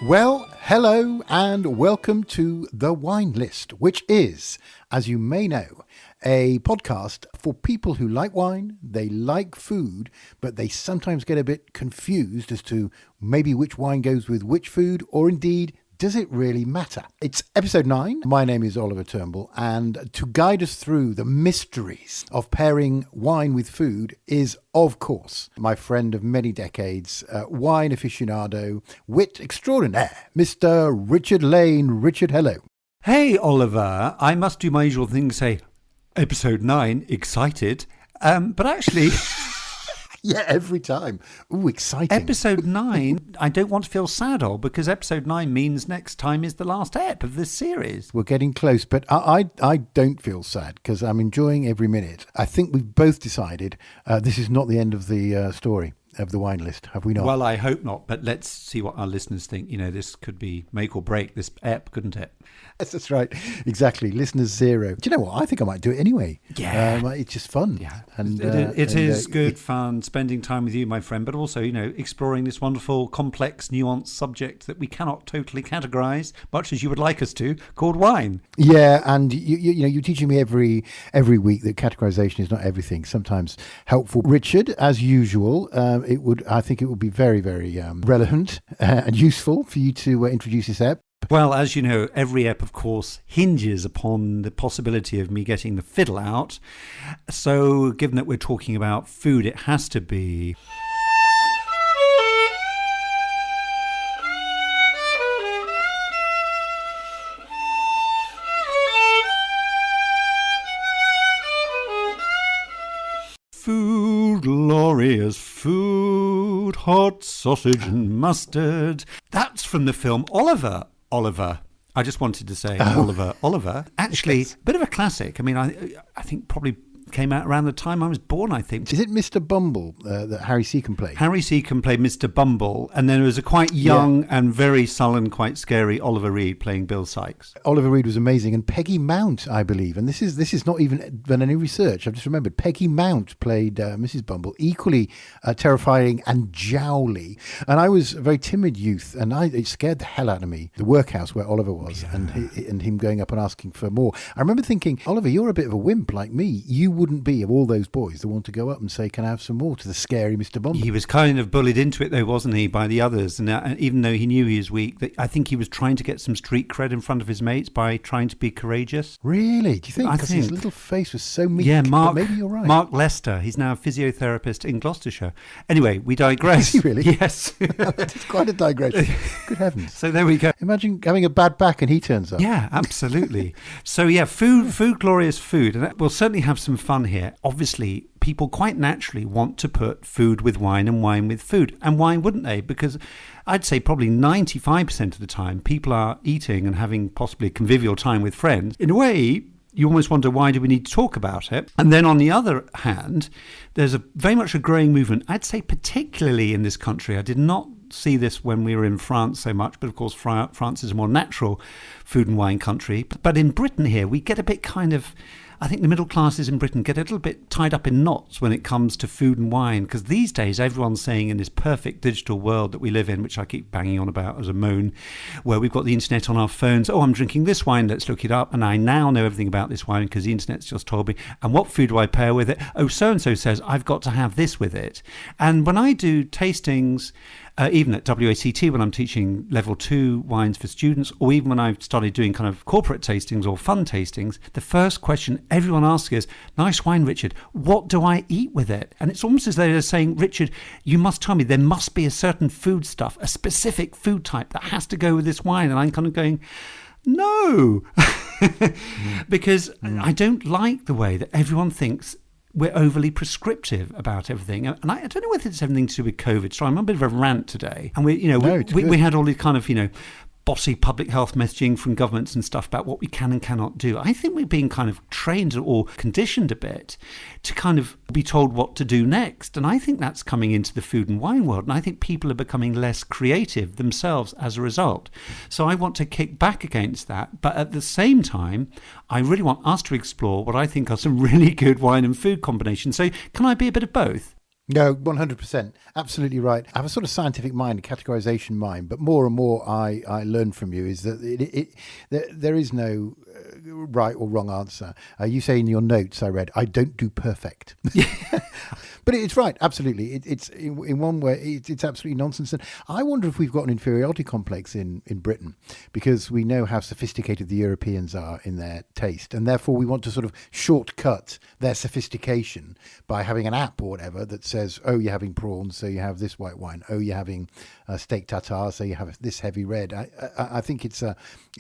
Well, hello and welcome to The Wine List, which is, as you may know, a podcast for people who like wine, they like food, but they sometimes get a bit confused as to maybe which wine goes with which food, or indeed, does it really matter? It's episode 9. My name is Oliver Turnbull, and to guide us through the mysteries of pairing wine with food is, of course, my friend of many decades, wine aficionado, wit extraordinaire, Mr. Richard Lane. Richard, hello. Hey, Oliver. I must do my usual thing, say, episode 9, excited. But actually... Yeah, every time. Ooh, exciting. Episode 9, I don't want to feel sad, because episode 9 means next time is the last ep of this series. We're getting close, but I don't feel sad because I'm enjoying every minute. I think we've both decided this is not the end of the story of the wine list, have we not? Well, I hope not, but let's see what our listeners think. You know, this could be make or break this ep, couldn't it? Yes, that's right. Exactly. Listeners 0. Do you know what? I think I might do it anyway. Yeah. It's just fun. Yeah. And it is good fun spending time with you, my friend, but also, you know, exploring this wonderful, complex, nuanced subject that we cannot totally categorize, much as you would like us to, called wine. Yeah, and you know, you're teaching me every week that categorization is not everything. Sometimes helpful. Richard, as usual, I think it would be very, very relevant and useful for you to introduce this ep. Well, as you know, every ep, of course, hinges upon the possibility of me getting the fiddle out. So, given that we're talking about food, it has to be... Food, glorious food, hot sausage and mustard. That's from the film Oliver. I just wanted to say Oliver. Actually, Yes. Bit of a classic. I mean, I think probably came out around the time I was born, I think. Is it Mr. Bumble that Harry Seacombe played? Harry Seacombe played Mr. Bumble, and then there was a quite young and very sullen, quite scary Oliver Reed playing Bill Sykes. Oliver Reed was amazing, and Peggy Mount, I believe, and this is not even done any research. I've just remembered Peggy Mount played Mrs. Bumble, equally terrifying and jowly. And I was a very timid youth, and it scared the hell out of me. The workhouse where Oliver was, and him going up and asking for more. I remember thinking, Oliver, you're a bit of a wimp like me. You wouldn't be, of all those boys, that want to go up and say, can I have some more, to the scary Mr. Bumble. He was kind of bullied into it, though, wasn't he, by the others? And even though he knew he was weak, I think he was trying to get some street cred in front of his mates by trying to be courageous. Really? Do you think? Because his little face was so meek. Yeah, Mark. Maybe you're right. Mark Lester. He's now a physiotherapist in Gloucestershire. Anyway, we digress. Is he really? Yes. It's quite a digression. Good heavens. So there we go. Imagine having a bad back and he turns up. Yeah, absolutely. So yeah, food, glorious food. And we'll certainly have some fun here. Obviously, people quite naturally want to put food with wine and wine with food. And why wouldn't they? Because I'd say probably 95% of the time people are eating and having possibly a convivial time with friends. In a way, you almost wonder, why do we need to talk about it? And then on the other hand, there's very much a growing movement, I'd say particularly in this country. I did not see this when we were in France so much, but of course France is a more natural food and wine country. But in Britain here, we get a bit I think the middle classes in Britain get a little bit tied up in knots when it comes to food and wine, because these days everyone's saying, in this perfect digital world that we live in, which I keep banging on about as a moan, where we've got the internet on our phones, I'm drinking this wine, let's look it up, and I now know everything about this wine because the internet's just told me, and what food do I pair with it? So-and-so says I've got to have this with it. And when I do tastings, even at WACT when I'm teaching level 2 wines for students, or even when I've started doing kind of corporate tastings or fun tastings, the first question everyone asks is, nice wine, Richard, what do I eat with it? And it's almost as though they're saying, Richard, you must tell me there must be a certain food stuff, a specific food type that has to go with this wine. And I'm kind of going, no, because I don't like the way that everyone thinks we're overly prescriptive about everything. And I don't know whether it's anything to do with COVID. So I'm on a bit of a rant today. And we had all these kind of, bossy public health messaging from governments and stuff about what we can and cannot do. I think we're being kind of trained or conditioned a bit to kind of be told what to do next. And I think that's coming into the food and wine world. And I think people are becoming less creative themselves as a result. So I want to kick back against that. But at the same time, I really want us to explore what I think are some really good wine and food combinations. So can I be a bit of both? No, 100%. Absolutely right. I have a sort of scientific mind, a categorization mind, but more and more I learn from you is that there is no right or wrong answer. You say in your notes, I read, I don't do perfect. But it's right, absolutely. It's in one way, it's absolutely nonsense. And I wonder if we've got an inferiority complex in Britain because we know how sophisticated the Europeans are in their taste. And therefore, we want to sort of shortcut their sophistication by having an app or whatever that says, oh, you're having prawns, so you have this white wine. Oh, you're having steak tartare, so you have this heavy red. I think it's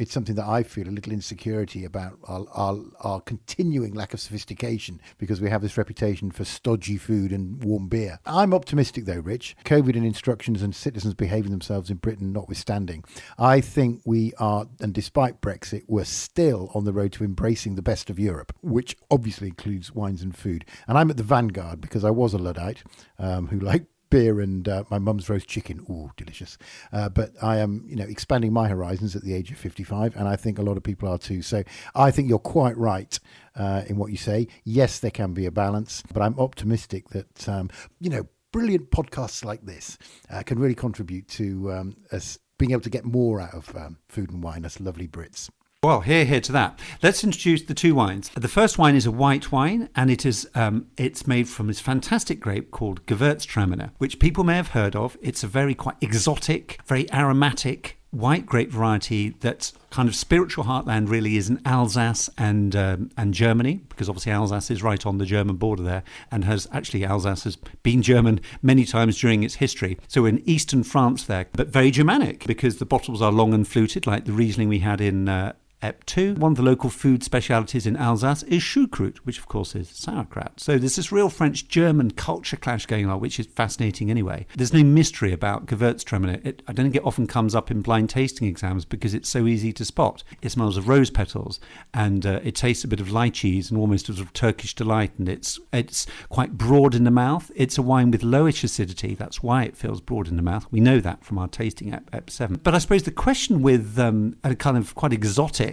something that I feel a little insecurity about our continuing lack of sophistication because we have this reputation for stodgy food and warm beer. I'm optimistic though, Rich. COVID and instructions and citizens behaving themselves in Britain notwithstanding, I think we are, and despite Brexit, we're still on the road to embracing the best of Europe, which obviously includes wines and food. And I'm at the vanguard because I was a Luddite who liked beer and my mum's roast chicken. Ooh, delicious. But I am, expanding my horizons at the age of 55, and I think a lot of people are too. So I think you're quite right in what you say. Yes, there can be a balance, but I'm optimistic that, brilliant podcasts like this can really contribute to us being able to get more out of food and wine, us lovely Brits. Well, here to that. Let's introduce the two wines. The first wine is a white wine, and it's made from this fantastic grape called Gewurztraminer, which people may have heard of. It's a very quite exotic, very aromatic white grape variety that's kind of spiritual heartland really is in Alsace and Germany, because obviously Alsace is right on the German border there, and Alsace has been German many times during its history. So we're in eastern France there, but very Germanic because the bottles are long and fluted like the Riesling we had in Ep9. One of the local food specialities in Alsace is choucroute, which of course is sauerkraut. So there's this real French-German culture clash going on, which is fascinating anyway. There's no mystery about Gewurztraminer. I don't think it often comes up in blind tasting exams because it's so easy to spot. It smells of rose petals and it tastes a bit of lychees and almost a sort of Turkish delight, and it's quite broad in the mouth. It's a wine with lowish acidity. That's why it feels broad in the mouth. We know that from our tasting Ep7. But I suppose the question with a kind of quite exotic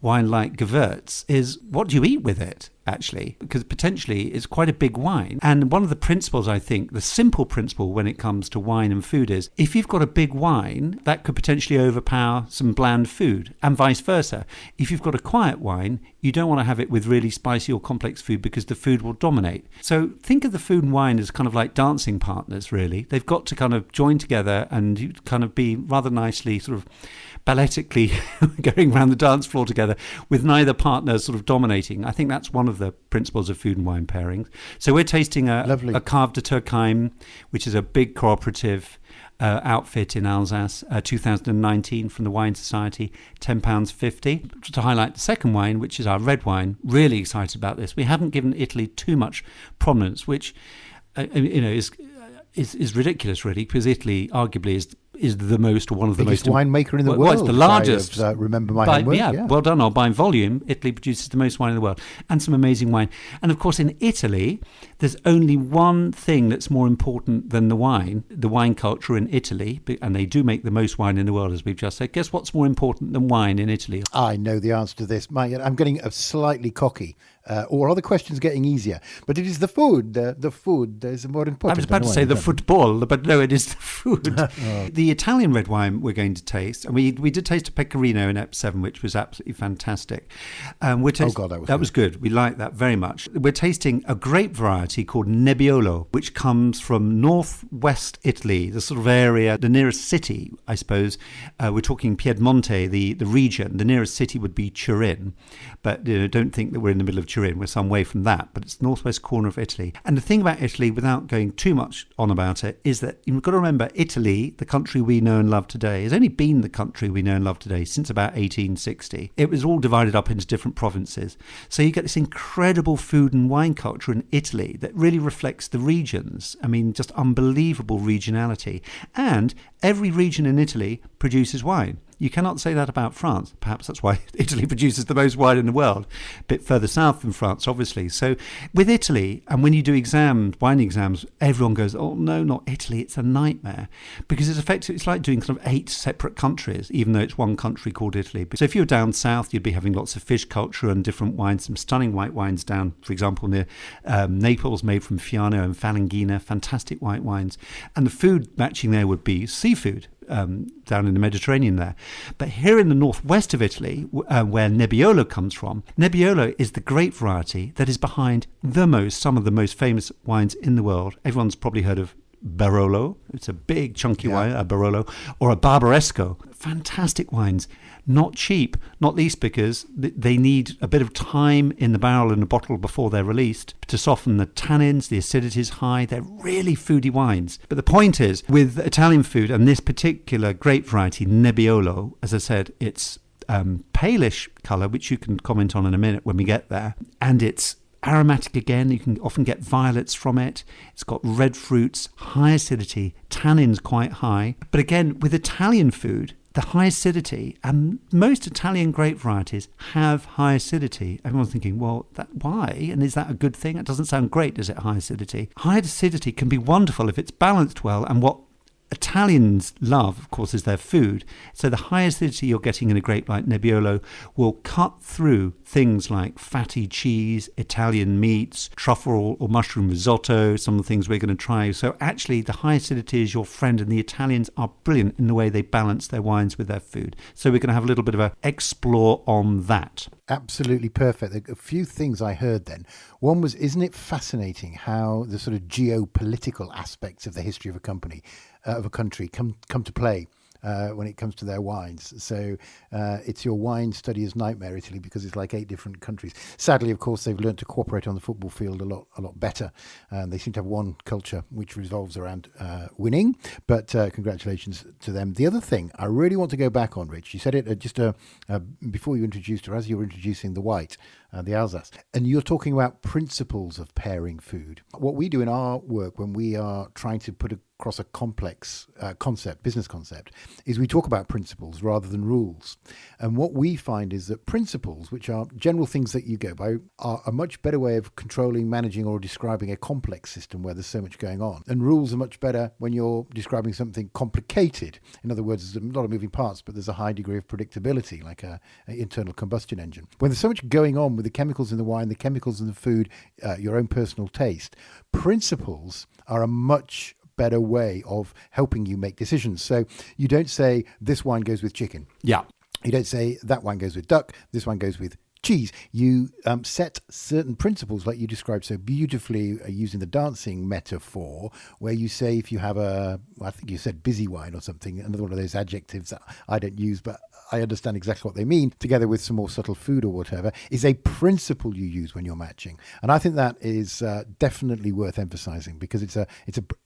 wine like Gewurz is, what do you eat with it, actually? Because potentially it's quite a big wine. And one of the principles, I think, the simple principle when it comes to wine and food is, if you've got a big wine, that could potentially overpower some bland food, and vice versa. If you've got a quiet wine, you don't want to have it with really spicy or complex food because the food will dominate. So think of the food and wine as kind of like dancing partners, really. They've got to kind of join together and kind of be rather nicely sort of balletically going around the dance floor together with neither partner sort of dominating. I think that's one of the principles of food and wine pairings. So we're tasting a Cave de Turckheim, which is a big cooperative outfit in Alsace, 2019 from the Wine Society, £10.50. To highlight the second wine, which is our red wine, really excited about this. We haven't given Italy too much prominence, which is ridiculous, really, because Italy arguably is the most, or one of the biggest most winemaker in the world. Well, it's the largest. Remember my homework. Yeah, well done. Or by volume, Italy produces the most wine in the world, and some amazing wine. And of course, in Italy, there's only one thing that's more important than the wine culture in Italy, and they do make the most wine in the world, as we've just said. Guess what's more important than wine in Italy? I know the answer to this. I'm getting slightly cocky. Or are the questions getting easier? But it is the food. The food is more important. I was about to say the football, but no, it is the food. The Italian red wine we're going to taste, and we did taste a Pecorino in Ep7, which was absolutely fantastic. That was good. We liked that very much. We're tasting a grape variety called Nebbiolo, which comes from northwest Italy, the sort of area, the nearest city, I suppose. We're talking Piedmonte, the region. The nearest city would be Turin, but don't think that we're in the middle of Turin. We're some way from that, but it's the northwest corner of Italy. And the thing about Italy, without going too much on about it, is that you've got to remember Italy, the country we know and love today, has only been the country we know and love today since about 1860. It was all divided up into different provinces. So you get this incredible food and wine culture in Italy that really reflects the regions. I mean, just unbelievable regionality. And every region in Italy produces wine. You cannot say that about France. Perhaps that's why Italy produces the most wine in the world, a bit further south than France, obviously. So with Italy, and when you do wine exams, everyone goes, oh no, not Italy, it's a nightmare. Because it's like doing kind of 8 separate countries, even though it's one country called Italy. So if you're down south, you'd be having lots of fish culture and different wines, some stunning white wines down, for example, near Naples, made from Fiano and Falanghina, fantastic white wines. And the food matching there would be seafood. Down in the Mediterranean there. But here in the northwest of Italy, where Nebbiolo comes from, Nebbiolo is the grape variety that is behind some of the most famous wines in the world. Everyone's probably heard of Barolo. It's a big chunky wine, a Barolo, or a Barbaresco. Fantastic wines. Not cheap, not least because they need a bit of time in the barrel and the bottle before they're released to soften the tannins. The acidity is high. They're really foody wines. But the point is, with Italian food and this particular grape variety, Nebbiolo, as I said, it's palish colour, which you can comment on in a minute when we get there, and it's aromatic again. You can often get violets from it. It's got red fruits, high acidity, tannins quite high. But again, with Italian food, the high acidity, and most Italian grape varieties have high acidity. Everyone's thinking, well, why? And is that a good thing? It doesn't sound great, does it, high acidity? High acidity can be wonderful if it's balanced well, and what Italians love, of course, is their food. So the high acidity you're getting in a grape like Nebbiolo will cut through things like fatty cheese, Italian meats, truffle or mushroom risotto, some of the things we're going to try. So actually the high acidity is your friend, and the Italians are brilliant in the way they balance their wines with their food. So we're going to have a little bit of a explore on that. Absolutely perfect. A few things I heard then. One was, isn't it fascinating how the sort of geopolitical aspects of the history of a company, of a country, come to play when it comes to their wines. So it's your wine studyer's nightmare, Italy, because it's like 8 different countries. Sadly, of course, they've learned to cooperate on the football field a lot better. They seem to have one culture which revolves around winning. But congratulations to them. The other thing I really want to go back on, Rich, you said it just before you introduced, or as you were introducing the white, the Alsace, and you're talking about principles of pairing food. What we do in our work when we are trying to put across a complex business concept, is we talk about principles rather than rules. And what we find is that principles, which are general things that you go by, are a much better way of controlling, managing, or describing a complex system where there's so much going on. And rules are much better when you're describing something complicated. In other words, there's a lot of moving parts, but there's a high degree of predictability, like an internal combustion engine. When there's so much going on with the chemicals in the wine, the chemicals in the food, your own personal taste, principles are a much better way of helping you make decisions. So you don't say this wine goes with chicken. Yeah. You don't say that wine goes with duck, this one goes with cheese. You set certain principles like you described so beautifully using the dancing metaphor, where you say if you have I think you said busy wine or something, another one of those adjectives that I don't use, but I understand exactly what they mean, together with some more subtle food or whatever, is a principle you use when you're matching. And I think that is definitely worth emphasizing, because it's a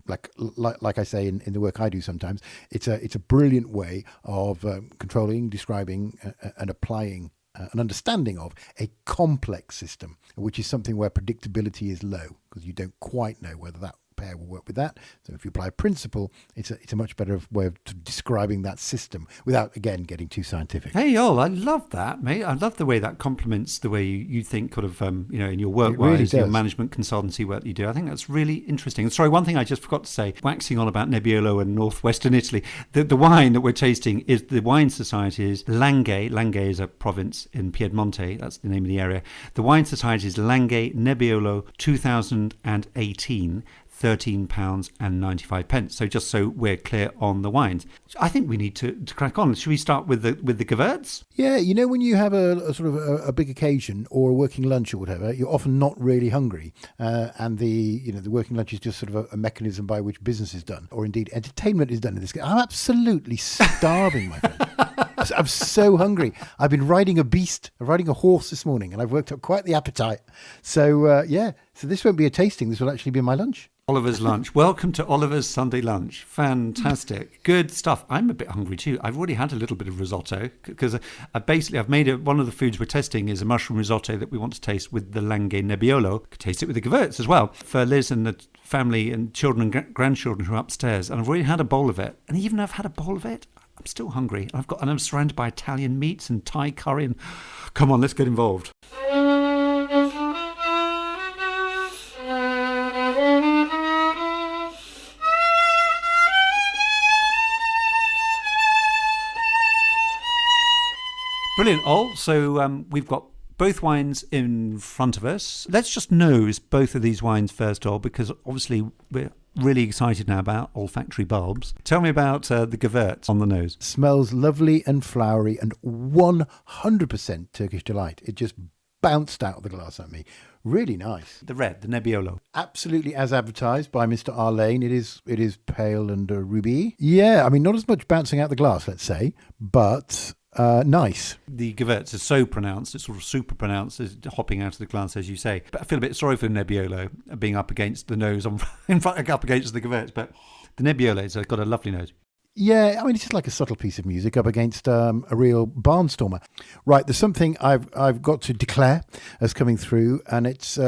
like I say in the work I do sometimes, it's a brilliant way of controlling, describing and applying an understanding of a complex system, which is something where predictability is low, because you don't quite know whether that pair will work with that. So if you apply a principle, it's a much better way of describing that system without, again, getting too scientific. Hey, I love that, mate. I love the way that complements the way you think, kind of, in your work, really your management consultancy work that you do. I think that's really interesting. And sorry, one thing I just forgot to say, waxing on about Nebbiolo and northwestern Italy, the wine that we're tasting is the wine society is Langhe. Langhe is a province in Piedmonte. That's the name of the area. The wine society is Langhe Nebbiolo 2018. £13.95. So just so we're clear on the wines, I think we need to crack on. Should we start with the Gewürz? Yeah, when you have a sort of a big occasion or a working lunch or whatever, you're often not really hungry, and the working lunch is just sort of a mechanism by which business is done, or indeed entertainment is done in this case. I'm absolutely starving, my friend. I'm so hungry. I've been riding a horse this morning, and I've worked up quite the appetite. So so this won't be a tasting. This will actually be my lunch. Oliver's lunch. Welcome to Oliver's Sunday lunch. Fantastic. Good stuff. I'm a bit hungry too. I've already had a little bit of risotto, because I've made one of the foods we're testing is a mushroom risotto that we want to taste with the Langhe Nebbiolo. Could taste it with the Gewürz as well for Liz and the family and children and grandchildren who are upstairs. And I've already had a bowl of it. And even though I've had a bowl of it, I'm still hungry. And I'm surrounded by Italian meats and Thai curry. And come on, let's get involved. Brilliant, Ol. So we've got both wines in front of us. Let's just nose both of these wines first, Ol, because obviously we're really excited now about olfactory bulbs. Tell me about the Gewurz on the nose. Smells lovely and flowery and 100% Turkish delight. It just bounced out of the glass at me. Really nice. The red, the Nebbiolo. Absolutely as advertised by Mr. Arlane. It is pale and ruby. Yeah, I mean, not as much bouncing out the glass, let's say, but nice. The Gewurz is so pronounced, it's sort of super pronounced, it's hopping out of the glass, as you say. But I feel a bit sorry for the Nebbiolo being up against the nose, in front, up against the Gewurz. But the Nebbiolo's got a lovely nose. Yeah, I mean, it's just like a subtle piece of music up against a real barnstormer. Right, there's something I've got to declare as coming through, and it's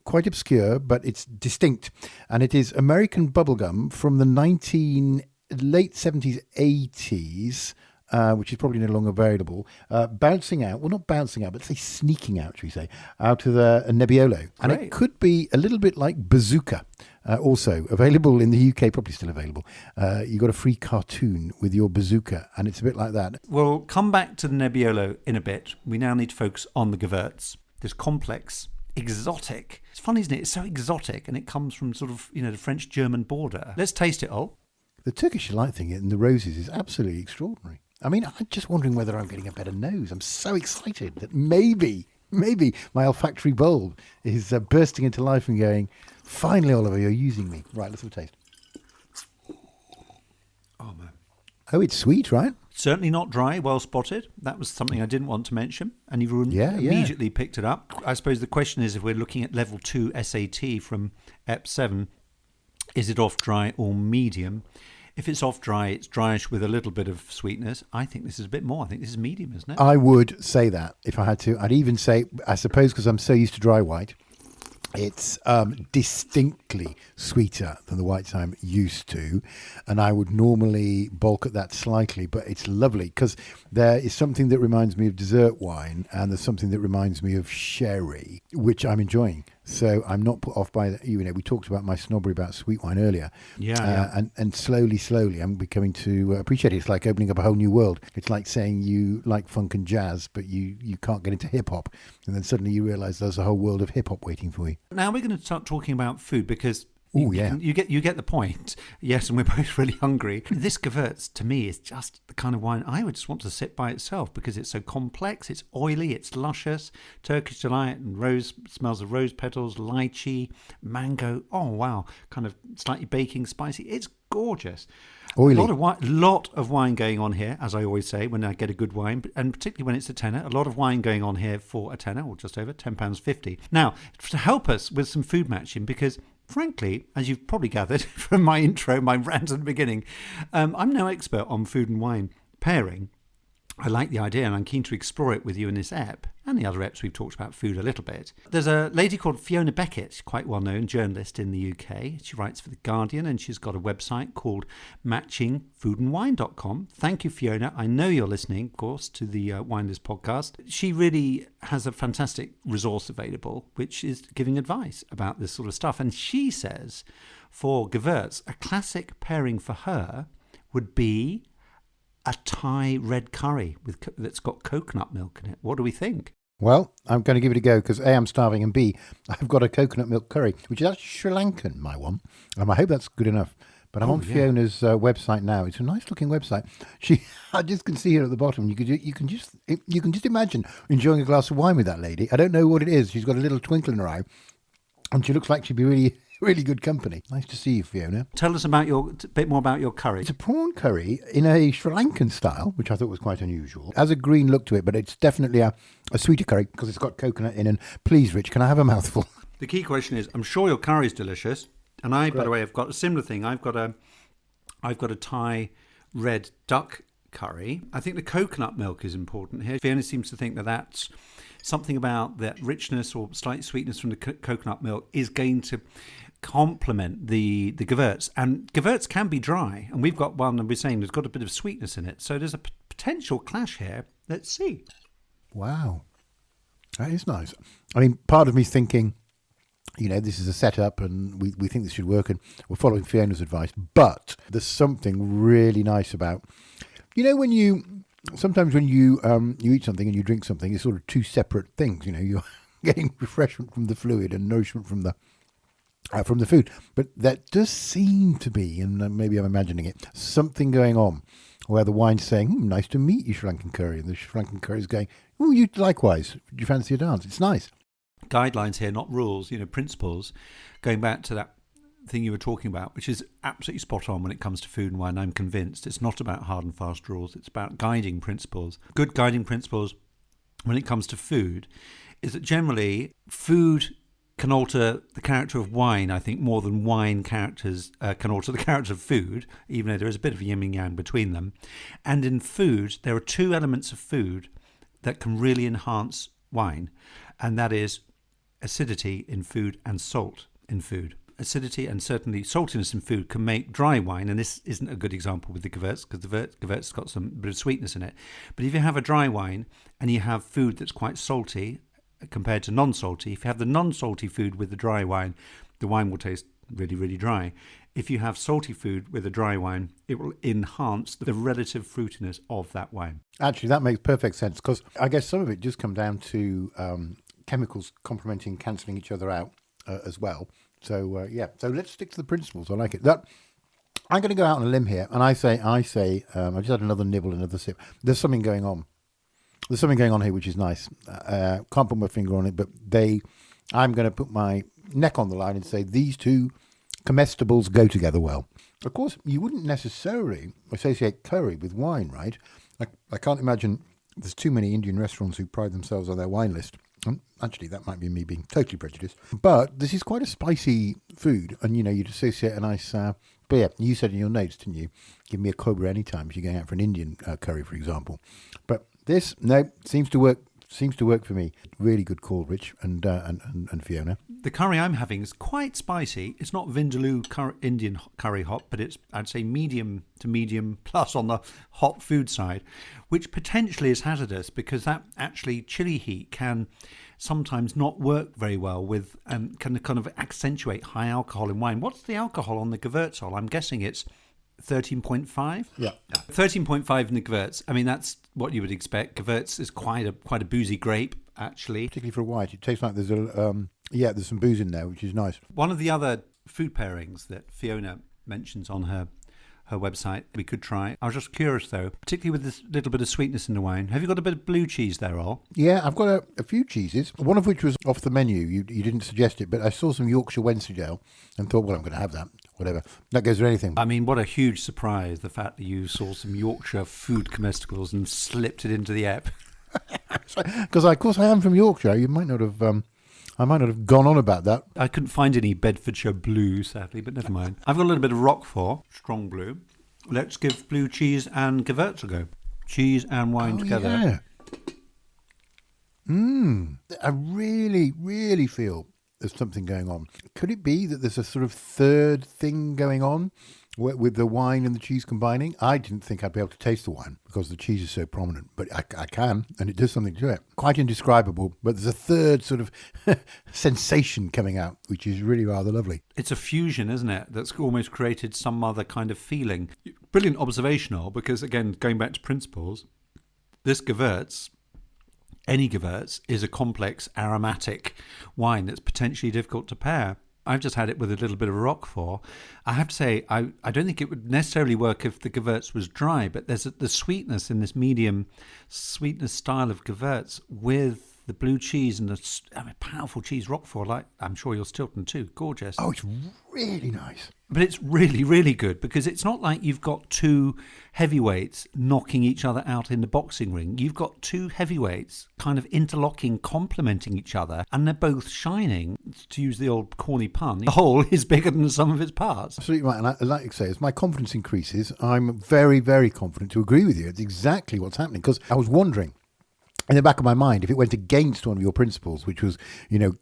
quite obscure, but it's distinct. And it is American bubblegum from the late 70s, 80s, which is probably no longer available, bouncing out, well, not bouncing out, but say sneaking out, should we say, out of a Nebbiolo. And Great. it could be a little bit like Bazooka, also available in the UK, probably still available. You got a free cartoon with your Bazooka, and it's a bit like that. We'll come back to the Nebbiolo in a bit. We now need to focus on the Gewurz, this complex, exotic. It's funny, isn't it? It's so exotic, and it comes from sort of, the French-German border. Let's taste it, Ol. The Turkish delight thing in the roses is absolutely extraordinary. I mean, I'm just wondering whether I'm getting a better nose. I'm so excited that maybe my olfactory bulb is bursting into life and going, finally, Oliver, you're using me. Right, let's have a taste. Oh, man. Oh, it's sweet, right? Certainly not dry, well spotted. That was something I didn't want to mention, and you've Yeah. immediately picked it up. I suppose the question is, if we're looking at level 2 SAT from Ep9, is it off dry or medium? If it's off dry, it's dryish with a little bit of sweetness. I think this is a bit more. I think this is medium, isn't it? I would say that if I had to. I'd even say, I suppose, because I'm so used to dry white, it's distinctly sweeter than the whites I'm used to. And I would normally bulk at that slightly, but it's lovely because there is something that reminds me of dessert wine and there's something that reminds me of sherry, which I'm enjoying. So I'm not put off by that. We talked about my snobbery about sweet wine earlier. Yeah. And slowly, I'm becoming to appreciate it. It's like opening up a whole new world. It's like saying you like funk and jazz, but you can't get into hip hop. And then suddenly you realise there's a whole world of hip hop waiting for you. Now we're going to start talking about food because Oh, yeah. You get the point. Yes, and we're both really hungry. This Gewurz, to me, is just the kind of wine I would just want to sit by itself because it's so complex, it's oily, it's luscious, Turkish delight and rose, smells of rose petals, lychee, mango. Oh, wow. Kind of slightly baking, spicy. It's gorgeous. Oily. Lot of wine going on here, as I always say, when I get a good wine, and particularly when it's a tenner. A lot of wine going on here for a tenner, or just over, £10.50. Now, to help us with some food matching, because frankly, as you've probably gathered from my intro, my rant at the beginning, I'm no expert on food and wine pairing. I like the idea and I'm keen to explore it with you in this ep and the other eps we've talked about food a little bit. There's a lady called Fiona Beckett, quite well-known journalist in the UK. She writes for The Guardian and she's got a website called matchingfoodandwine.com. Thank you, Fiona. I know you're listening, of course, to the Wine List podcast. She really has a fantastic resource available, which is giving advice about this sort of stuff. And she says for Gewurz, a classic pairing for her would be a Thai red curry that's got coconut milk in it. What do we think? Well, I'm going to give it a go because A, I'm starving, and B, I've got a coconut milk curry, which is actually Sri Lankan, my one. I hope that's good enough. But I'm on Fiona's website now. It's a nice looking website. I just can see her at the bottom. You can just imagine enjoying a glass of wine with that lady. I don't know what it is. She's got a little twinkle in her eye, and she looks like she'd be really good company. Nice to see you, Fiona. Tell us about a bit more about your curry. It's a prawn curry in a Sri Lankan style, which I thought was quite unusual. It has a green look to it, but it's definitely a sweeter curry because it's got coconut in. And please, Rich, can I have a mouthful? The key question is, I'm sure your curry is delicious. And I, by the way, have got a similar thing. I've got a Thai red duck curry. I think the coconut milk is important here. Fiona seems to think that that's something about that richness or slight sweetness from the coconut milk is going to complement the Gewurz. And Gewurz can be dry, and we've got one, and we're saying there's got a bit of sweetness in it. So there's a potential clash here. Let's see. Wow. That is nice. I mean, part of me's thinking, this is a setup and we think this should work and we're following Fiona's advice. But there's something really nice about, sometimes when you eat something and you drink something, it's sort of two separate things. You're getting refreshment from the fluid and nourishment from the food. But that does seem to be, and maybe I'm imagining it, something going on where the wine's saying, nice to meet you, Sri Lankan curry. And the Sri Lankan curry is going, oh, you likewise. Do you fancy a dance? It's nice. Guidelines here, not rules, principles. Going back to that thing you were talking about, which is absolutely spot on when it comes to food and wine. I'm convinced it's not about hard and fast rules. It's about guiding principles. Good guiding principles when it comes to food is that generally food can alter the character of wine, I think, more than wine characters can alter the character of food, even though there is a bit of yin and yang between them. And in food, there are two elements of food that can really enhance wine, and that is acidity in food and salt in food. Acidity and certainly saltiness in food can make dry wine, and this isn't a good example with the Gewurz because the Gewurz has got some bit of sweetness in it. But if you have a dry wine and you have food that's quite salty compared to non-salty, if you have the non-salty food with the dry wine will taste really, really dry. If you have salty food with a dry wine, it will enhance the relative fruitiness of that wine. Actually, that makes perfect sense because I guess some of it just come down to chemicals complementing, cancelling each other out as well. So, so let's stick to the principles. I like it. I'm going to go out on a limb here, and I say, I just had another nibble, another sip. There's something going on. There's something going on here which is nice. Can't put my finger on it, but I'm going to put my neck on the line and say these two comestibles go together well. Of course, you wouldn't necessarily associate curry with wine, right? I can't imagine there's too many Indian restaurants who pride themselves on their wine list. Actually, that might be me being totally prejudiced. But this is quite a spicy food, and you'd associate a nice. But yeah, you said in your notes, didn't you? Give me a cobra anytime if you're going out for an Indian curry, for example. But this, seems to work. Seems to work for me. Really good call, Rich and Fiona. The curry I'm having is quite spicy. It's not Vindaloo Indian curry hot, but it's, I'd say, medium to medium plus on the hot food side, which potentially is hazardous because that actually chili heat can sometimes not work very well with and can kind of accentuate high alcohol in wine. What's the alcohol on the Gewurztraminer? I'm guessing it's 13.5. Yeah. 13.5 in the Gewurz. I mean, that's what you would expect. Gewurz is quite a boozy grape, actually. Particularly for a white. It tastes like there's there's some booze in there, which is nice. One of the other food pairings that Fiona mentions on her website we could try. I was just curious, though, particularly with this little bit of sweetness in the wine. Have you got a bit of blue cheese there, Ol? Yeah, I've got a few cheeses, one of which was off the menu. You didn't suggest it, but I saw some Yorkshire Wensleydale and thought, well, I'm going to have that. Whatever. That goes with anything. I mean, what a huge surprise, the fact that you saw some Yorkshire food comestibles and slipped it into the ep. Because, of course, I am from Yorkshire. You might not have... I might not have gone on about that. I couldn't find any Bedfordshire blue, sadly, but never mind. I've got a little bit of Roquefort, strong blue. Let's give blue cheese and Gewurz a go. Cheese and wine together. Yeah. I really, really feel there's something going on. Could it be that there's a sort of third thing going on with the wine and the cheese combining? I didn't think I'd be able to taste the wine because the cheese is so prominent, but I can, and it does something to it. Quite indescribable, but there's a third sort of sensation coming out, which is really rather lovely. It's a fusion, isn't it, that's almost created some other kind of feeling. Brilliant observational, because again, going back to principles, this Gewurz, any Gewurz, is a complex aromatic wine that's potentially difficult to pair. I've just had it with a little bit of Roquefort. I have to say, I don't think it would necessarily work if the Gewurz was dry, but there's the sweetness in this medium sweetness style of Gewurz with the blue cheese and the powerful cheese Roquefort, like I'm sure your Stilton too. Gorgeous. Oh, it's really nice. But it's really, really good because it's not like you've got two heavyweights knocking each other out in the boxing ring. You've got two heavyweights kind of interlocking, complementing each other, and they're both shining. To use the old corny pun, the whole is bigger than the sum of its parts. Absolutely right. And I like to say, as my confidence increases, I'm very, very confident to agree with you. It's exactly what's happening because I was wondering, in the back of my mind, if it went against one of your principles, which was,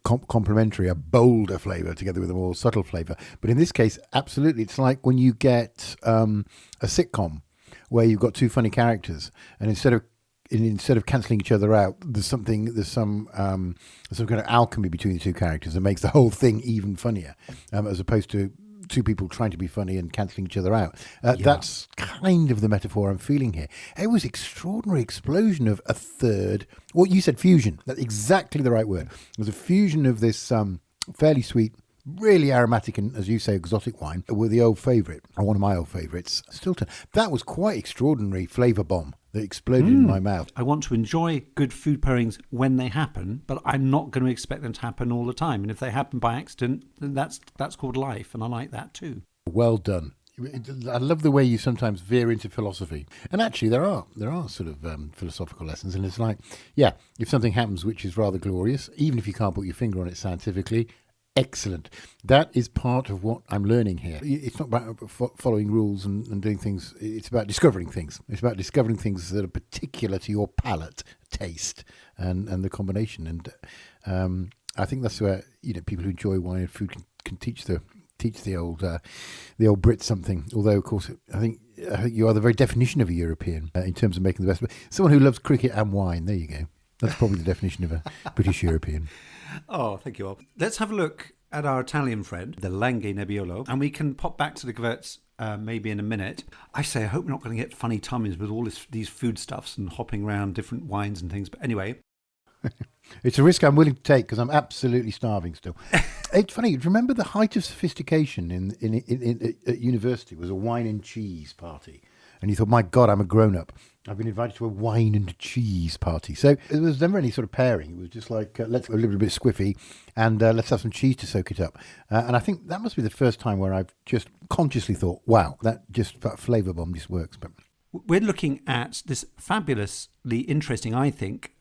complementary, a bolder flavour together with a more subtle flavour. But in this case, absolutely, it's like when you get a sitcom where you've got two funny characters, and instead of cancelling each other out, there's some kind of alchemy between the two characters that makes the whole thing even funnier, as opposed to two people trying to be funny and cancelling each other out. That's kind of the metaphor I'm feeling here. It was extraordinary explosion of a third. Well, you said fusion. That's exactly the right word. It was a fusion of this fairly sweet, really aromatic and, as you say, exotic wine with the old favourite, or one of my old favourites, Stilton. That was quite extraordinary flavour bomb that exploded in my mouth. I want to enjoy good food pairings when they happen, but I'm not going to expect them to happen all the time. And if they happen by accident, then that's called life, and I like that too. Well done. I love the way you sometimes veer into philosophy. And actually, there are sort of philosophical lessons. And it's like, if something happens which is rather glorious, even if you can't put your finger on it scientifically, excellent. That is part of what I'm learning here. It's not about following rules and doing things. It's about discovering things. It's about discovering things that are particular to your palate, taste, and the combination. And I think that's where people who enjoy wine and food can teach the old Brit something. Although, of course, I think you are the very definition of a European in terms of making the best. Someone who loves cricket and wine. There you go. That's probably the definition of a British European. Oh, thank you all. Let's have a look at our Italian friend, the Langhe Nebbiolo, and we can pop back to the Gewurz maybe in a minute. I hope we're not going to get funny tummies with all these foodstuffs and hopping around different wines and things. But anyway. It's a risk I'm willing to take because I'm absolutely starving still. It's funny. Remember the height of sophistication at university was a wine and cheese party. And you thought, my God, I'm a grown-up. I've been invited to a wine and cheese party. So there was never any sort of pairing. It was just like, let's go a little bit squiffy and let's have some cheese to soak it up. And I think that must be the first time where I've just consciously thought, wow, that flavour bomb just works. But we're looking at this fabulously interesting, I think,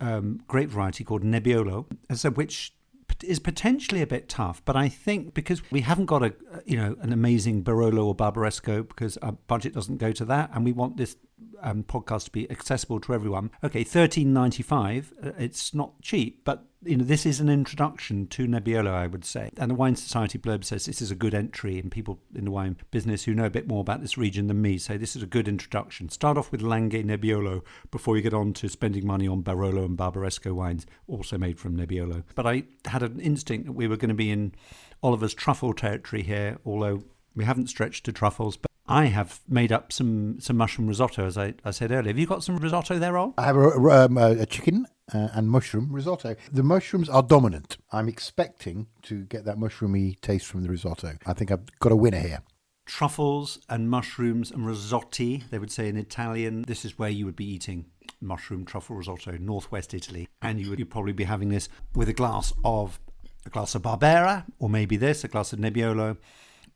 grape variety called Nebbiolo, which is potentially a bit tough, but I think because we haven't got an amazing Barolo or Barbaresco, because our budget doesn't go to that, and we want this podcast to be accessible to everyone. Okay, $13.95. It's not cheap, but this is an introduction to Nebbiolo, I would say. And the Wine Society blurb says this is a good entry, and people in the wine business who know a bit more about this region than me say this is a good introduction. Start off with Langhe Nebbiolo before you get on to spending money on Barolo and Barbaresco wines, also made from Nebbiolo. But I had an instinct that we were going to be in Oliver's truffle territory here, although we haven't stretched to truffles. But I have made up some mushroom risotto, as I said earlier. Have you got some risotto there, Ol? I have a chicken and mushroom risotto. The mushrooms are dominant. I'm expecting to get that mushroomy taste from the risotto. I think I've got a winner here. Truffles and mushrooms and risotti, they would say in Italian. This is where you would be eating mushroom truffle risotto, northwest Italy. And you'd probably be having this with a glass of Barbera, or maybe a glass of Nebbiolo,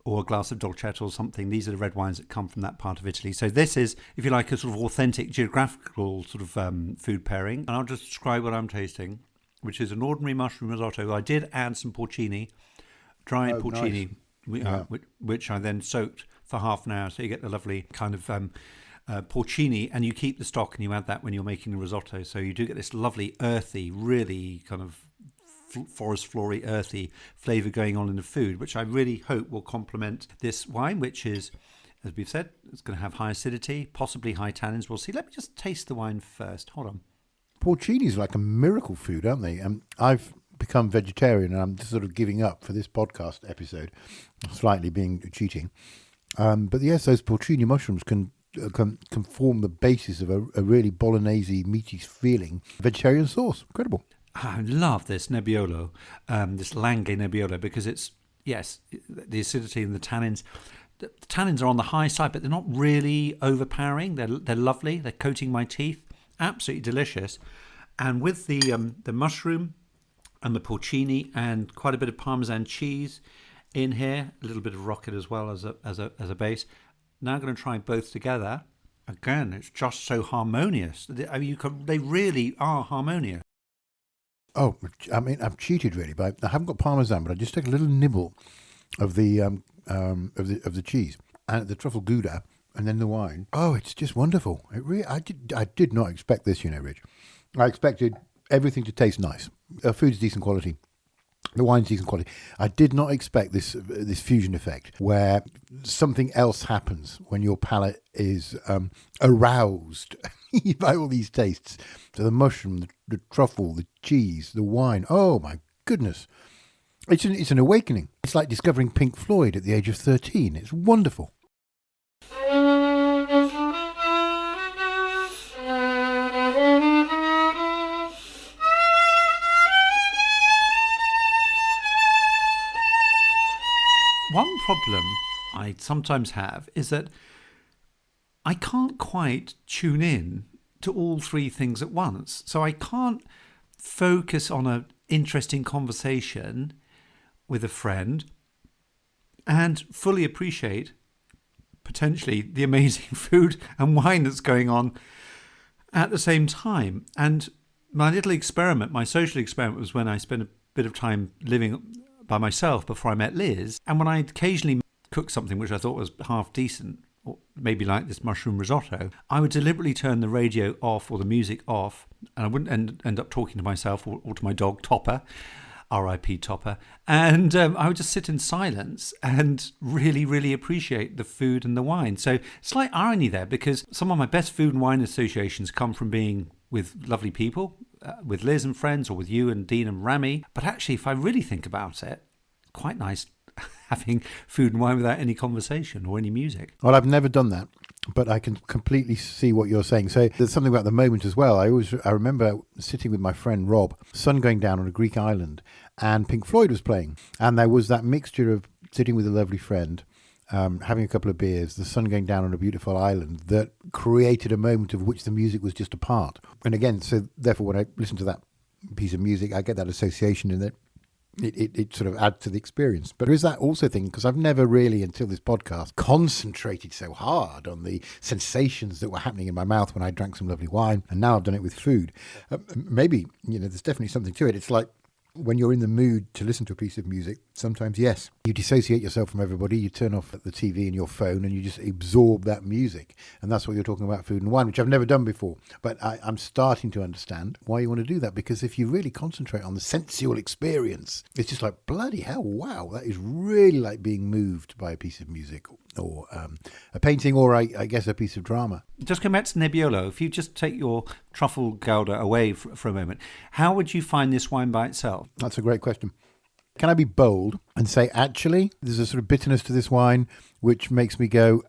or a glass of Dolcetto or something. These are the red wines that come from that part of Italy. So this is, if you like, a sort of authentic geographical sort of food pairing. And I'll just describe what I'm tasting, which is an ordinary mushroom risotto. I did add some porcini, dried porcini, nice. which I then soaked for half an hour. So you get the lovely kind of porcini, and you keep the stock and you add that when you're making the risotto. So you do get this lovely earthy, really kind of forest flory earthy flavour going on in the food, which I really hope will complement this wine, which is, as we've said, it's going to have high acidity, possibly high tannins. We'll see. Let me just taste the wine first. Hold on. Porcinis are like a miracle food, aren't they? I've become vegetarian and I'm just sort of giving up for this podcast episode, slightly being cheating. But yes, those porcini mushrooms can form the basis of a really bolognese, meaty feeling vegetarian sauce. Incredible. I love this Nebbiolo, this Langhe Nebbiolo, because it's, yes, the acidity and the tannins. The tannins are on the high side, but they're not really overpowering. They're lovely. They're coating my teeth. Absolutely delicious. And with the mushroom and the porcini and quite a bit of Parmesan cheese in here, a little bit of rocket as well as a base. Now I'm going to try both together. Again, it's just so harmonious. I mean, they really are harmonious. Oh, I mean, I've cheated really, but I haven't got Parmesan, but I just take a little nibble of the cheese and the truffle Gouda, and then the wine. Oh, it's just wonderful. It really, I did not expect this, Rich. I expected everything to taste nice. Food's decent quality. The wine's decent quality. I did not expect this fusion effect where something else happens when your palate is aroused by all these tastes. So the mushroom, the truffle, the cheese, the wine. Oh my goodness. It's an awakening. It's like discovering Pink Floyd at the age of 13. It's wonderful. One problem I sometimes have is that I can't quite tune in to all three things at once. So I can't focus on an interesting conversation with a friend and fully appreciate potentially the amazing food and wine that's going on at the same time. And my little experiment, my social experiment, was when I spent a bit of time living by myself before I met Liz. And when I occasionally cooked something which I thought was half decent, or maybe like this mushroom risotto, I would deliberately turn the radio off or the music off, and I wouldn't end up talking to myself or to my dog Topper, R.I.P. Topper, and I would just sit in silence and really, really appreciate the food and the wine. So slight irony there, because some of my best food and wine associations come from being with lovely people, with Liz and friends, or with you and Dean and Rami. But actually, if I really think about it, it's quite nice having food and wine without any conversation or any music. Well, I've never done that, but I can completely see what you're saying. So there's something about the moment as well. I remember sitting with my friend Rob, sun going down on a Greek island, and Pink Floyd was playing. And there was that mixture of sitting with a lovely friend, having a couple of beers, the sun going down on a beautiful island, that created a moment of which the music was just a part. And again, so therefore when I listen to that piece of music, I get that association in it. It sort of adds to the experience. But there is that also thing, because I've never really, until this podcast, concentrated so hard on the sensations that were happening in my mouth when I drank some lovely wine, and now I've done it with food. Maybe, there's definitely something to it. It's like when you're in the mood to listen to a piece of music, sometimes, yes, you dissociate yourself from everybody, you turn off the TV and your phone, and you just absorb that music. And that's what you're talking about, food and wine, which I've never done before. But I'm starting to understand why you want to do that, because if you really concentrate on the sensual experience, it's just like, bloody hell, wow, that is really like being moved by a piece of music or a painting, or I guess a piece of drama. Just come back to Nebbiolo. If you just take your truffle gouda away for a moment, how would you find this wine by itself? That's a great question. Can I be bold and say, actually, there's a sort of bitterness to this wine which makes me go,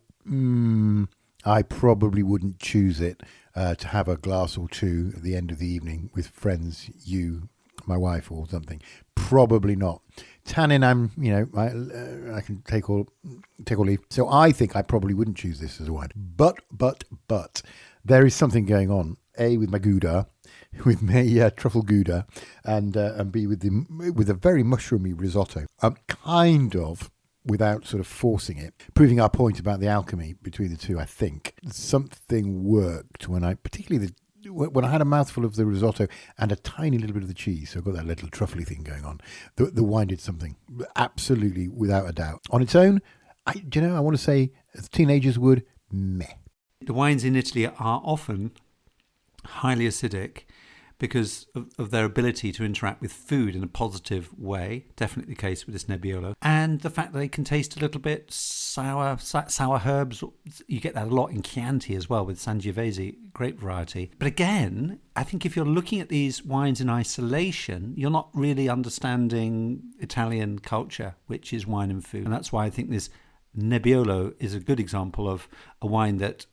I probably wouldn't choose it to have a glass or two at the end of the evening with friends, you, my wife, or something. Probably not. Tannin, I can take or leave. So I think I probably wouldn't choose this as a wine. But there is something going on. A, with my Gouda, with my truffle Gouda, and B, with a very mushroomy risotto. Kind of, without sort of forcing it, proving our point about the alchemy between the two. I think something worked when I had a mouthful of the risotto and a tiny little bit of the cheese, so I've got that little truffly thing going on. The wine did something, absolutely, without a doubt. On its own, I want to say, as teenagers would, meh. The wines in Italy are often highly acidic because of their ability to interact with food in a positive way. Definitely the case with this Nebbiolo. And the fact that they can taste a little bit sour herbs. You get that a lot in Chianti as well with Sangiovese, grape variety. But again, I think if you're looking at these wines in isolation, you're not really understanding Italian culture, which is wine and food. And that's why I think this Nebbiolo is a good example of a wine that,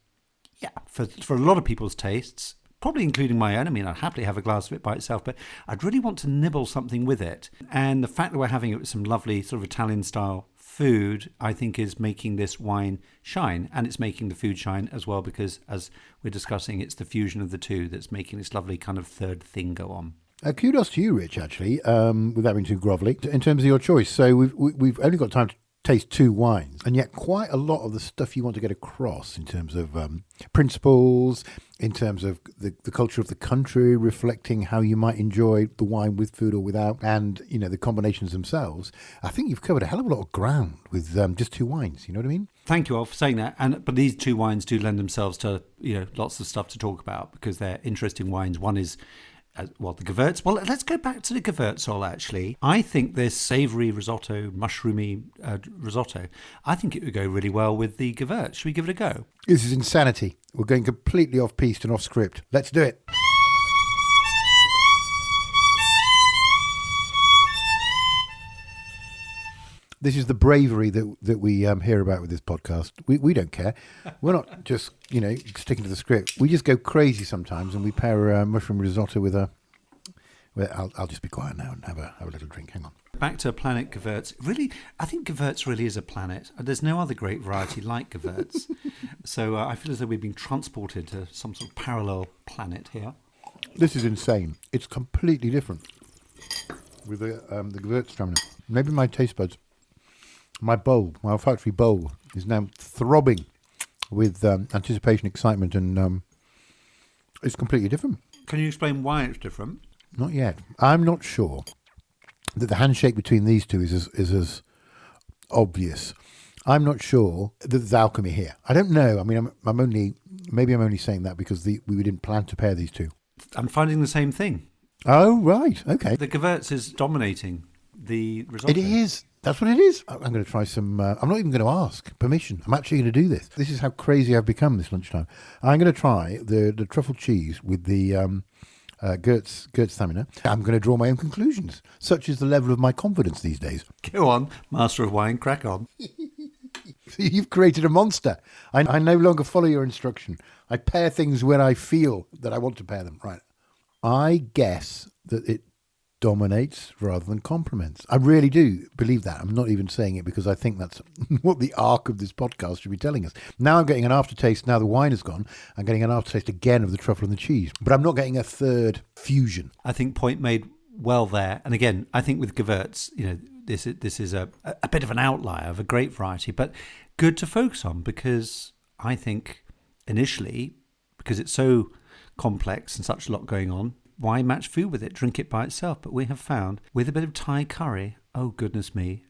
for a lot of people's tastes, probably including my own. I mean, I'd happily have a glass of it by itself, but I'd really want to nibble something with it. And the fact that we're having it with some lovely sort of Italian-style food, I think, is making this wine shine. And it's making the food shine as well, because, as we're discussing, it's the fusion of the two that's making this lovely kind of third thing go on. Kudos to you, Rich, actually, without being too grovelly, in terms of your choice. So we've only got time taste two wines, and yet quite a lot of the stuff you want to get across in terms of principles, in terms of the culture of the country, reflecting how you might enjoy the wine with food or without, and the combinations themselves. I think you've covered a hell of a lot of ground with just two wines. You know what I mean? Thank you all for saying that. But these two wines do lend themselves to lots of stuff to talk about because they're interesting wines. One is the Gewurz. Well, let's go back to the Gewurztraminer, actually. I think this savoury risotto, mushroomy risotto, I think it would go really well with the Gewurz. Should we give it a go? This is insanity. We're going completely off-piste and off-script. Let's do it. This is the bravery that we hear about with this podcast. We don't care. We're not just, sticking to the script. We just go crazy sometimes, and we pair a mushroom risotto with a... Well, I'll just be quiet now and have a little drink. Hang on. Back to Planet Gewurz. Really, I think Gewurz really is a planet. There's no other great variety like Gewurz. So I feel as though we've been transported to some sort of parallel planet here. This is insane. It's completely different with the Gewurztraminer. Maybe my taste buds... My olfactory bowl, is now throbbing with anticipation, excitement, and it's completely different. Can you explain why it's different? Not yet. I'm not sure that the handshake between these two is as obvious. I'm not sure that there's alchemy here. I don't know. I mean, I'm only saying that because we didn't plan to pair these two. I'm finding the same thing. Oh, right. Okay. The Gewurz is dominating the risotto. It is. That's what it is. I'm going to try some... I'm not even going to ask permission. I'm actually going to do this. This is how crazy I've become this lunchtime. I'm going to try the truffle cheese with the Gewurztraminer. I'm going to draw my own conclusions. Such is the level of my confidence these days. Go on, master of wine, crack on. You've created a monster. I no longer follow your instruction. I pair things when I feel that I want to pair them. Right. I guess that it dominates rather than complements. I really do believe that. I'm not even saying it because I think that's what the arc of this podcast should be telling us. Now I'm getting an aftertaste. Now the wine is gone. I'm getting an aftertaste again of the truffle and the cheese. But I'm not getting a third fusion. I think point made well there. And again, I think with Gewurz, this is a bit of an outlier of a great variety, but good to focus on because I think initially, because it's so complex and such a lot going on, why match food with it? Drink it by itself. But we have found, with a bit of Thai curry, oh goodness me,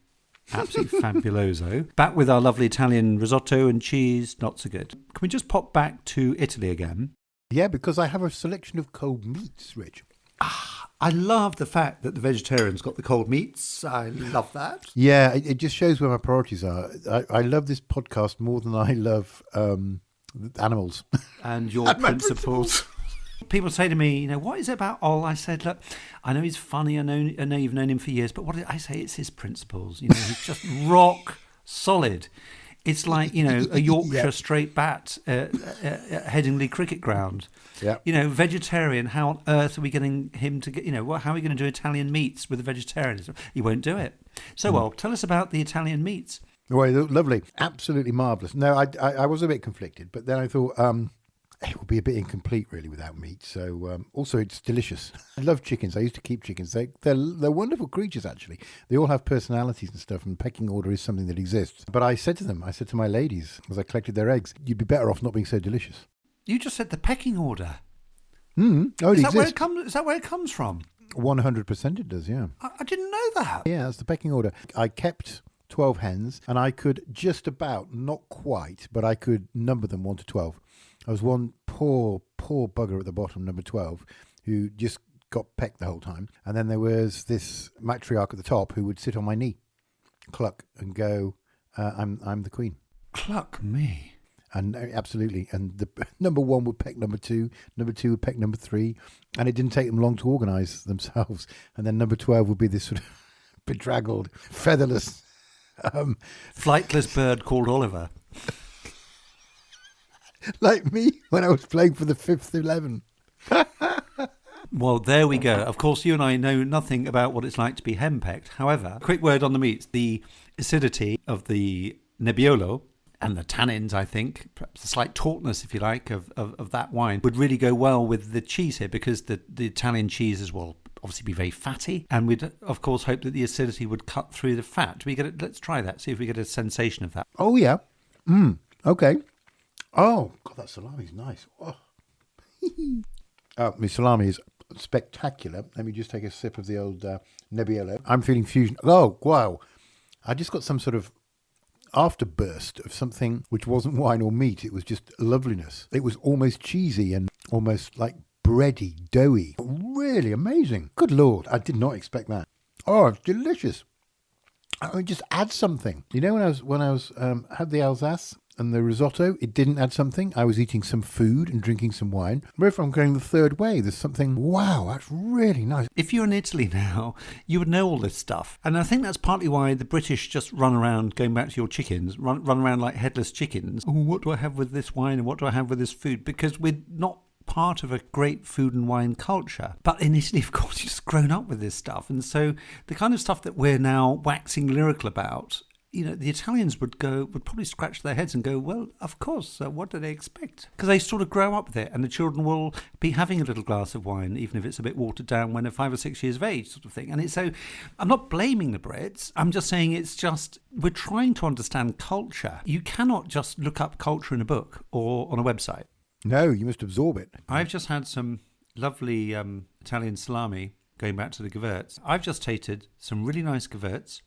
absolutely fabuloso. Back with our lovely Italian risotto and cheese, not so good. Can we just pop back to Italy again? Yeah, because I have a selection of cold meats, Rich. I love the fact that the vegetarians got the cold meats. I love that. Yeah, it just shows where my priorities are. I love this podcast more than I love animals. And your principles. People say to me, what is it about Ol? I said, look, I know he's funny. I know you've known him for years, but what did I say? It's his principles. He's just rock solid. It's like, a Yorkshire straight bat at Headingley Cricket Ground. Yeah. Vegetarian, how on earth are we getting him to get, how are we going to do Italian meats with a vegetarian? He won't do it. So, well, tell us about the Italian meats. Well, they look lovely. Absolutely marvellous. No, I was a bit conflicted, but then I thought... it would be a bit incomplete, really, without meat. So, also, it's delicious. I love chickens. I used to keep chickens. They're wonderful creatures, actually. They all have personalities and stuff, and pecking order is something that exists. But I said to my ladies, as I collected their eggs, you'd be better off not being so delicious. You just said the pecking order. Oh, it exists. Is that where it comes from? 100% it does, yeah. I didn't know that. Yeah, that's the pecking order. I kept 12 hens, and I could just about, not quite, but I could number them 1 to 12. I was one poor bugger at the bottom, number 12, who just got pecked the whole time. And then there was this matriarch at the top who would sit on my knee, cluck, and go, I'm the queen. Cluck me. And absolutely. And the number 1 would peck number 2, number 2 would peck number 3. And it didn't take them long to organise themselves. And then number 12 would be this sort of bedraggled, featherless... flightless bird called Oliver. Like me when I was playing for the 5th 11. Well, there we go. Of course, you and I know nothing about what it's like to be henpecked. However, quick word on the meats. The acidity of the Nebbiolo and the tannins, I think, perhaps the slight tautness, if you like, of that wine would really go well with the cheese here because the Italian cheese is, well, obviously be very fatty, and we'd, of course, hope that the acidity would cut through the fat. Do we get it? Let's try that, see if we get a sensation of that. Oh, yeah. Okay. Oh, God, that salami's nice. Oh, my salami is spectacular. Let me just take a sip of the old Nebbiolo. I'm feeling fusion. Oh, wow. I just got some sort of afterburst of something which wasn't wine or meat. It was just loveliness. It was almost cheesy and almost like bready, doughy. Really amazing. Good Lord, I did not expect that. Oh, it's delicious. I mean, just add something. You know, when I was had the Alsace and the risotto, it didn't add something. I was eating some food and drinking some wine. But if I'm going the third way, there's something, wow, that's really nice. If you're in Italy now, you would know all this stuff. And I think that's partly why the British just run around, going back to your chickens, run around like headless chickens. Oh, what do I have with this wine and what do I have with this food? Because we're not part of a great food and wine culture. But in Italy, of course, you've just grown up with this stuff. And so the kind of stuff that we're now waxing lyrical about, you know, the Italians would probably scratch their heads and go, well, of course, what do they expect? Because they sort of grow up with it, and the children will be having a little glass of wine, even if it's a bit watered down, when they're 5 or 6 years of age, sort of thing. And it's so, I'm not blaming the Brits. I'm just saying it's just, we're trying to understand culture. You cannot just look up culture in a book or on a website. No, you must absorb it. I've just had some lovely Italian salami, going back to the Gewurz. I've just tasted some really nice Gewurz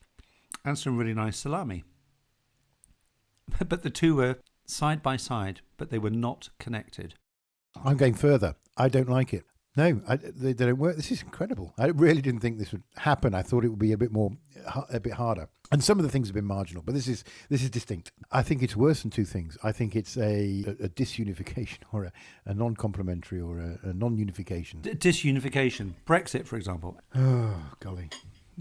and some really nice salami. But the two were side by side, but they were not connected. I'm going further. I don't like it. No, they don't work. This is incredible. I really didn't think this would happen. I thought it would be a bit harder. And some of the things have been marginal, but this is distinct. I think it's worse than two things. I think it's a disunification or a non-complementary or a non-unification. Disunification. Brexit, for example. Oh, golly.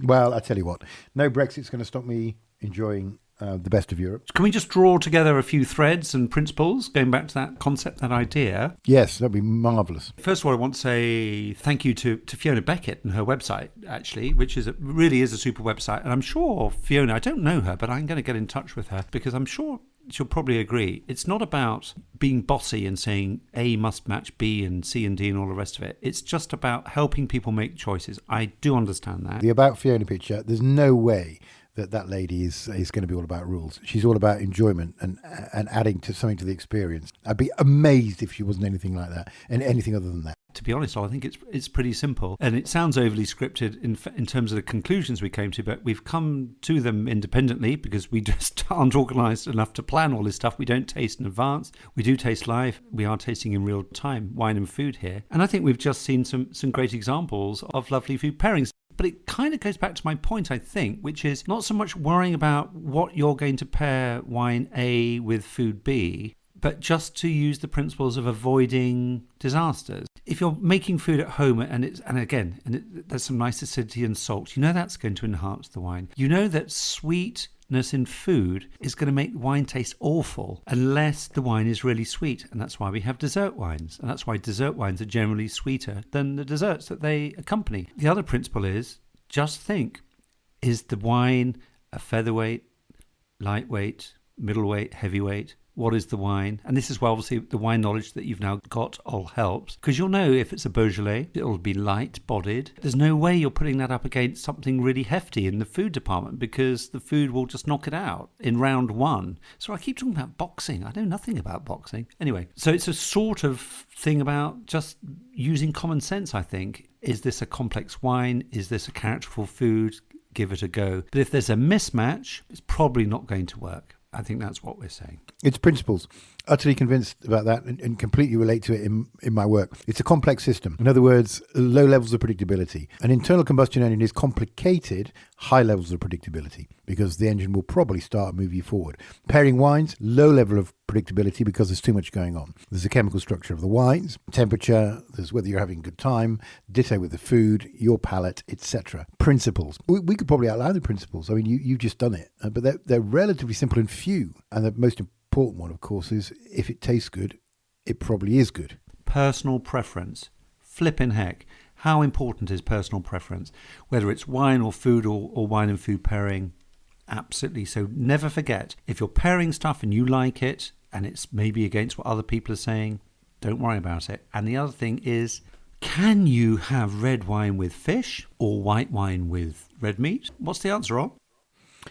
Well, I tell you what, no Brexit's going to stop me enjoying the best of Europe. Can we just draw together a few threads and principles, going back to that concept, that idea? Yes, that'd be marvellous. First of all, I want to say thank you to Fiona Beckett and her website, actually, which really is a super website. And I'm sure Fiona, I don't know her, but I'm going to get in touch with her because I'm sure she'll probably agree. It's not about being bossy and saying A must match B and C and D and all the rest of it. It's just about helping people make choices. I do understand that. The About Fiona picture, there's no way that lady is going to be all about rules. She's all about enjoyment and adding to something to the experience. I'd be amazed if she wasn't anything like that and anything other than that. To be honest, I think it's pretty simple, and it sounds overly scripted in terms of the conclusions we came to, but we've come to them independently because we just aren't organised enough to plan all this stuff. We don't taste in advance. We do taste live. We are tasting in real time wine and food here, and I think we've just seen some great examples of lovely food pairings. But it kind of goes back to my point, I think, which is not so much worrying about what you're going to pair wine A with food B, but just to use the principles of avoiding disasters. If you're making food at home there's some nice acidity and salt, you know that's going to enhance the wine. You know that sweetness in food is going to make wine taste awful unless the wine is really sweet. And that's why we have dessert wines. And that's why dessert wines are generally sweeter than the desserts that they accompany. The other principle is just think, is the wine a featherweight, lightweight, middleweight, heavyweight? What is the wine? And this is why obviously the wine knowledge that you've now got all helps, because you'll know if it's a Beaujolais, it'll be light-bodied. There's no way you're putting that up against something really hefty in the food department because the food will just knock it out in round one. So I keep talking about boxing. I know nothing about boxing. Anyway, so it's a sort of thing about just using common sense, I think. Is this a complex wine? Is this a characterful food? Give it a go. But if there's a mismatch, it's probably not going to work. I think that's what we're saying. It's principles. Utterly convinced about that and completely relate to it in my work. It's a complex system. In other words, low levels of predictability. An internal combustion engine is complicated, high levels of predictability, because the engine will probably start and move you forward. Pairing wines, low level of predictability because there's too much going on. There's the chemical structure of the wines, temperature, there's whether you're having a good time, ditto with the food, your palate, etc. Principles. We could probably outline the principles. I mean, you've just done it, but they're relatively simple and few. And the most important one, of course, is if it tastes good, it probably is good. Personal preference. Flippin' heck. How important is personal preference? Whether it's wine or food or wine and food pairing, absolutely. So never forget, if you're pairing stuff and you like it and it's maybe against what other people are saying, don't worry about it. And the other thing is Can you have red wine with fish or white wine with red meat? What's the answer, Rob?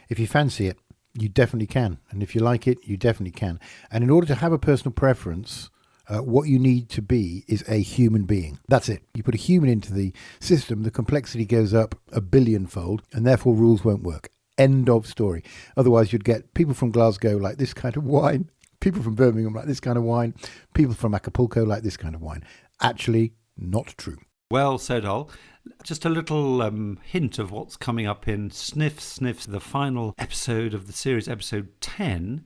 If you fancy it, you definitely can. And if you like it, you definitely can. And in order to have a personal preference, what you need to be is a human being. That's it. You put a human into the system, the complexity goes up a billionfold, and therefore rules won't work. End of story. Otherwise, you'd get people from Glasgow like this kind of wine, people from Birmingham like this kind of wine, people from Acapulco like this kind of wine. Actually, not true. Well said, Ol. Just a little hint of what's coming up in Sniffs, the final episode of the series, episode 10,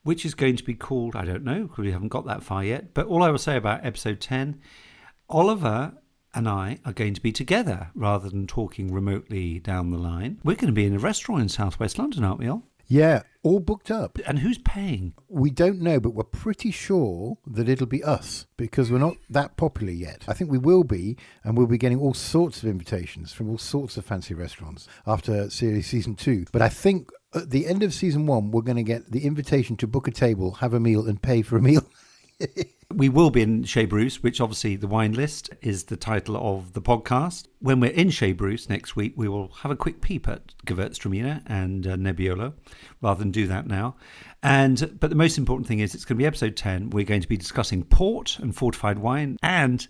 which is going to be called, I don't know, because we haven't got that far yet. But all I will say about episode 10, Oliver and I are going to be together rather than talking remotely down the line. We're going to be in a restaurant in southwest London, aren't we, Ol? Yeah, all booked up. And who's paying? We don't know, but we're pretty sure that it'll be us because we're not that popular yet. I think we will be, and we'll be getting all sorts of invitations from all sorts of fancy restaurants after series season 2. But I think at the end of season 1, we're going to get the invitation to book a table, have a meal, and pay for a meal. We will be in Chez Bruce, which obviously the wine list is the title of the podcast. When we're in Chez Bruce next week, we will have a quick peep at Gewurztraminer and Nebbiolo, rather than do that now. But the most important thing is it's going to be episode 10. We're going to be discussing port and fortified wine. And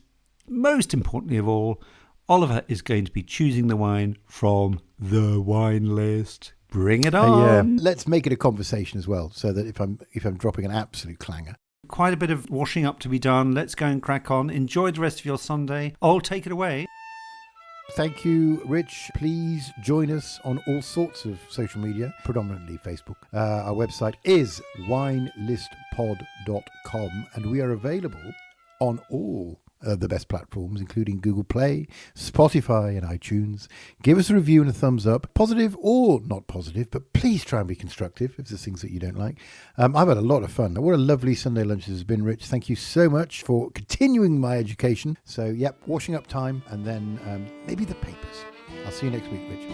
most importantly of all, Oliver is going to be choosing the wine from the wine list. Bring it on. Let's make it a conversation as well, so that if I'm dropping an absolute clanger. Quite a bit of washing up to be done. Let's go and crack on. Enjoy the rest of your Sunday. I'll take it away. Thank you, Rich. Please join us on all sorts of social media, predominantly Facebook. Our website is winelistpod.com, and we are available on all the best platforms, including Google Play, Spotify and iTunes. Give us a review and a thumbs up, positive or not positive, but please try and be constructive if there's things that you don't like. I've had a lot of fun. What a lovely Sunday lunch this has been, Rich. Thank you so much for continuing my education. So, washing up time and then maybe the papers. I'll see you next week, Rich.